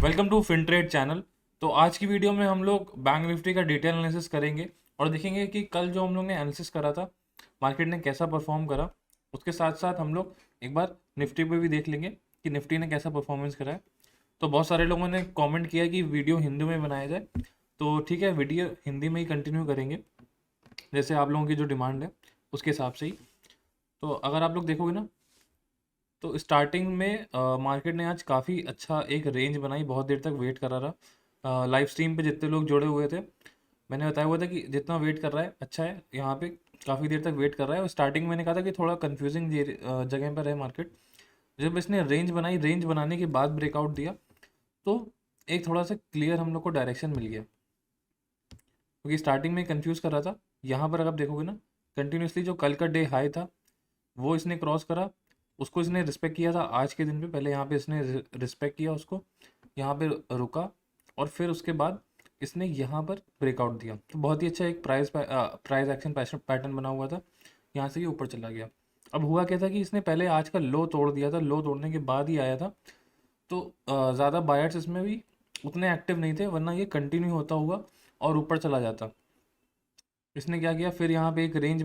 Welcome to फिनट्रेड channel. तो आज की वीडियो में हम लोग बैंक निफ्टी का डिटेल एनालिसिस करेंगे और देखेंगे कि कल जो हम लोग ने एनालिसिस करा था मार्केट ने कैसा परफॉर्म करा। उसके साथ साथ हम लोग एक बार निफ्टी पे भी देख लेंगे कि निफ्टी ने कैसा परफॉर्मेंस करा है। तो बहुत सारे लोगों ने कमेंट किया कि वीडियो हिंदी में बनाया जाए, तो ठीक है, वीडियो हिंदी में ही कंटिन्यू करेंगे जैसे आप लोगों की जो डिमांड है उसके हिसाब से ही। तो अगर आप लोग देखोगे ना, तो स्टार्टिंग में मार्केट ने आज काफ़ी अच्छा एक रेंज बनाई, बहुत देर तक वेट करा रहा। लाइव स्ट्रीम पे जितने लोग जुड़े हुए थे मैंने बताया हुआ था कि जितना वेट कर रहा है अच्छा है, यहाँ पे काफ़ी देर तक वेट कर रहा है। और स्टार्टिंग मैंने कहा था कि थोड़ा कंफ्यूजिंग जगह पर है मार्केट। जब इसने रेंज बनाई, रेंज बनाने के बाद ब्रेकआउट दिया, तो एक थोड़ा सा क्लियर हम लोग को डायरेक्शन मिल गया, क्योंकि स्टार्टिंग में कंफ्यूज कर रहा था। यहाँ पर अगर आप देखोगे ना, कंटिन्यूसली जो कल का डे हाई था वो इसने क्रॉस करा, उसको इसने रिस्पेक्ट किया था आज के दिन पे। पहले यहाँ पे इसने रिस्पेक्ट किया उसको, यहाँ पे रुका और फिर उसके बाद इसने यहाँ पर ब्रेकआउट दिया। तो बहुत ही अच्छा एक प्राइस एक्शन पैटर्न बना हुआ था, यहाँ से ये ऊपर चला गया। अब हुआ क्या था कि इसने पहले आज का लो तोड़ दिया था, लो तोड़ने के बाद ही आया था। तो ज़्यादा बायर्स इसमें भी उतने एक्टिव नहीं थे, वरना ये कंटिन्यू होता हुआ और ऊपर चला जाता। इसने क्या किया, फिर यहाँ पे एक रेंज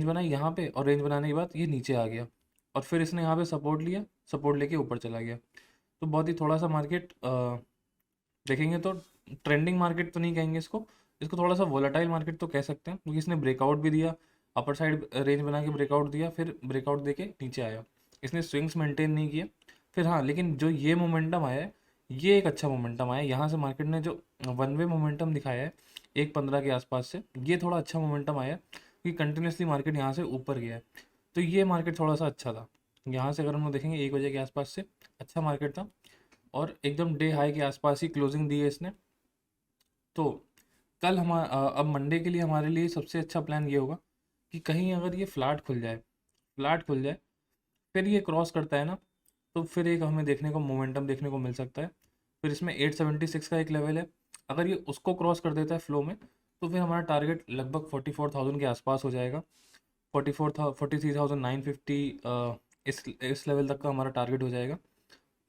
बनाई यहाँ पे, और रेंज बनाने के बाद ये नीचे आ गया और फिर इसने यहाँ पे सपोर्ट लिया, सपोर्ट लेके ऊपर चला गया। तो बहुत ही थोड़ा सा मार्केट देखेंगे तो ट्रेंडिंग मार्केट तो नहीं कहेंगे इसको, इसको थोड़ा सा वोलेटाइल मार्केट तो कह सकते हैं, क्योंकि इसने ब्रेकआउट भी दिया, अपर साइड रेंज बना के ब्रेकआउट दिया, फिर ब्रेकआउट दे के नीचे आया। इसने स्विंग्स मेंटेन नहीं किए फिर। हाँ, लेकिन जो ये मोमेंटम आया है, ये एक अच्छा मोमेंटम आया है। यहाँ से मार्केट ने जो वन वे मोमेंटम दिखाया है 1.15 के आसपास से, ये थोड़ा अच्छा मोमेंटम आया है कि कंटिन्यूसली मार्केट यहाँ से ऊपर गया है। तो ये मार्केट थोड़ा सा अच्छा था। यहाँ से अगर हम लोग देखेंगे 1 बजे के आसपास से अच्छा मार्केट था, और एकदम डे हाई के आसपास ही क्लोजिंग दी है इसने। तो कल अब मंडे के लिए हमारे लिए सबसे अच्छा प्लान ये होगा कि कहीं अगर ये फ्लैट खुल जाए, फ्लैट खुल जाए, फिर ये क्रॉस करता है ना, तो फिर एक हमें देखने को मोमेंटम देखने को मिल सकता है। फिर इसमें 876 का एक लेवल है, अगर ये उसको क्रॉस कर देता है फ्लो में, तो फिर हमारा टारगेट लगभग 44,000 के आसपास हो जाएगा। 43,950 इस लेवल तक का हमारा टारगेट हो जाएगा।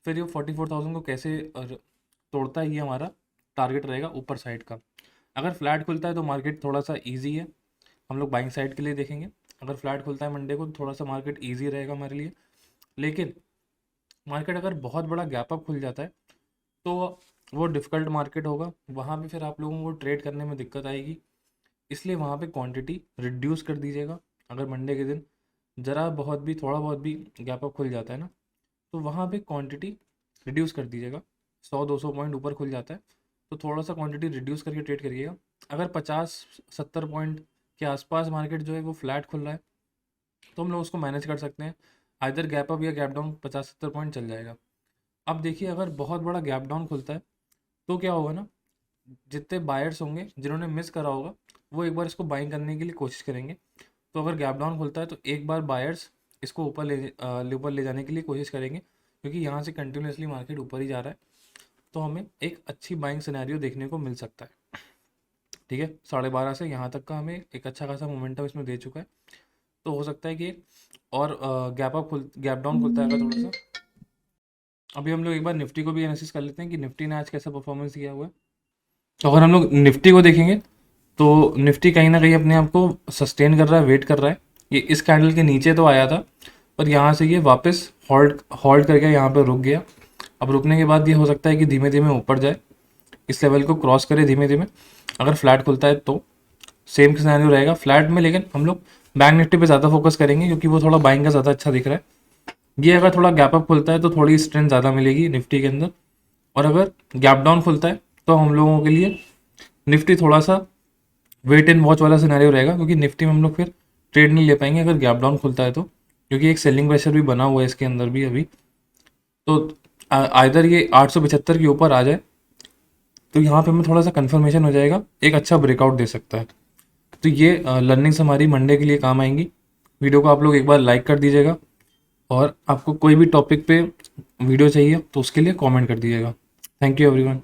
फिर ये 44,000 को कैसे तोड़ता है, ये हमारा टारगेट रहेगा ऊपर साइड का। अगर फ्लैट खुलता है तो मार्केट थोड़ा सा ईजी है, हम लोग बाइंग साइड के लिए देखेंगे। अगर फ्लैट खुलता है मंडे को तो थोड़ा सा मार्केट ईजी रहेगा हमारे लिए। लेकिन मार्केट अगर बहुत बड़ा गैप अप खुल जाता है तो वो डिफ़िकल्ट मार्केट होगा, वहाँ पे फिर आप लोगों को ट्रेड करने में दिक्कत आएगी। इसलिए वहाँ पे क्वांटिटी रिड्यूस कर दीजिएगा। अगर मंडे के दिन ज़रा बहुत भी, थोड़ा बहुत भी गैप अप खुल जाता है ना, तो वहाँ पे क्वांटिटी रिड्यूस कर दीजिएगा। 100-200 पॉइंट ऊपर खुल जाता है तो थोड़ा सा क्वांटिटी रिड्यूस करके ट्रेड करिएगा। अगर 50-70 पॉइंट के आसपास मार्केट जो है वो फ्लैट खुल रहा है, तो हम लोग उसको मैनेज कर सकते हैं। आइदर गैप अप या गैप डाउन 50-70 पॉइंट चल जाएगा। अब देखिए, अगर बहुत बड़ा गैप डाउन खुलता है तो क्या होगा ना, जितने बायर्स होंगे जिन्होंने मिस करा होगा वो एक बार इसको बाइंग करने के लिए कोशिश करेंगे। तो अगर गैप डाउन खुलता है तो एक बार बायर्स इसको ऊपर ले जाने के लिए कोशिश करेंगे, क्योंकि यहाँ से कंटिन्यूसली मार्केट ऊपर ही जा रहा है। तो हमें एक अच्छी बाइंग सिनेरियो देखने को मिल सकता है। ठीक है, 12:30 से यहाँ तक का हमें एक अच्छा खासा मोमेंटम इसमें दे चुका है। तो हो सकता है कि और गैप डाउन खुलता है थोड़ा सा। अभी हम लोग एक बार निफ्टी को भी एनालिसिस कर लेते हैं कि निफ्टी ने आज कैसा परफॉर्मेंस किया हुआ है। तो अगर हम लोग निफ्टी को देखेंगे तो निफ्टी कहीं ना कहीं अपने आप को सस्टेन कर रहा है, वेट कर रहा है। ये इस कैंडल के नीचे तो आया था, पर यहाँ से ये वापस होल्ड होल्ड करके यहाँ पर रुक गया। अब रुकने के बाद ये हो सकता है कि धीमे धीमे ऊपर जाए, इस लेवल को क्रॉस करे धीमे धीमे। अगर फ्लैट खुलता है तो सेम सिनेरियो रहेगा फ्लैट में, लेकिन हम लोग बैंक निफ्टी पे ज़्यादा फोकस करेंगे क्योंकि वो थोड़ा बाइंग का ज़्यादा अच्छा दिख रहा है। ये अगर थोड़ा गैप अप खुलता है तो थोड़ी स्ट्रेंथ ज़्यादा मिलेगी निफ्टी के अंदर, और अगर गैप डाउन खुलता है तो हम लोगों के लिए निफ्टी थोड़ा सा वेट एंड वॉच वाला सिनेरियो रहेगा, क्योंकि निफ्टी में हम लोग फिर ट्रेड नहीं ले पाएंगे अगर गैप डाउन खुलता है तो, क्योंकि एक सेलिंग प्रेशर भी बना हुआ है इसके अंदर भी अभी। तो आइदर ये 875 के ऊपर आ जाए तो यहाँ पे हमें थोड़ा सा कंफर्मेशन हो जाएगा, एक अच्छा ब्रेकआउट दे सकता है। तो ये लर्निंग्स हमारी मंडे के लिए काम आएंगी। वीडियो को आप लोग एक बार लाइक कर दीजिएगा, और आपको कोई भी टॉपिक पे वीडियो चाहिए तो उसके लिए कमेंट कर दीजिएगा। Thank you everyone.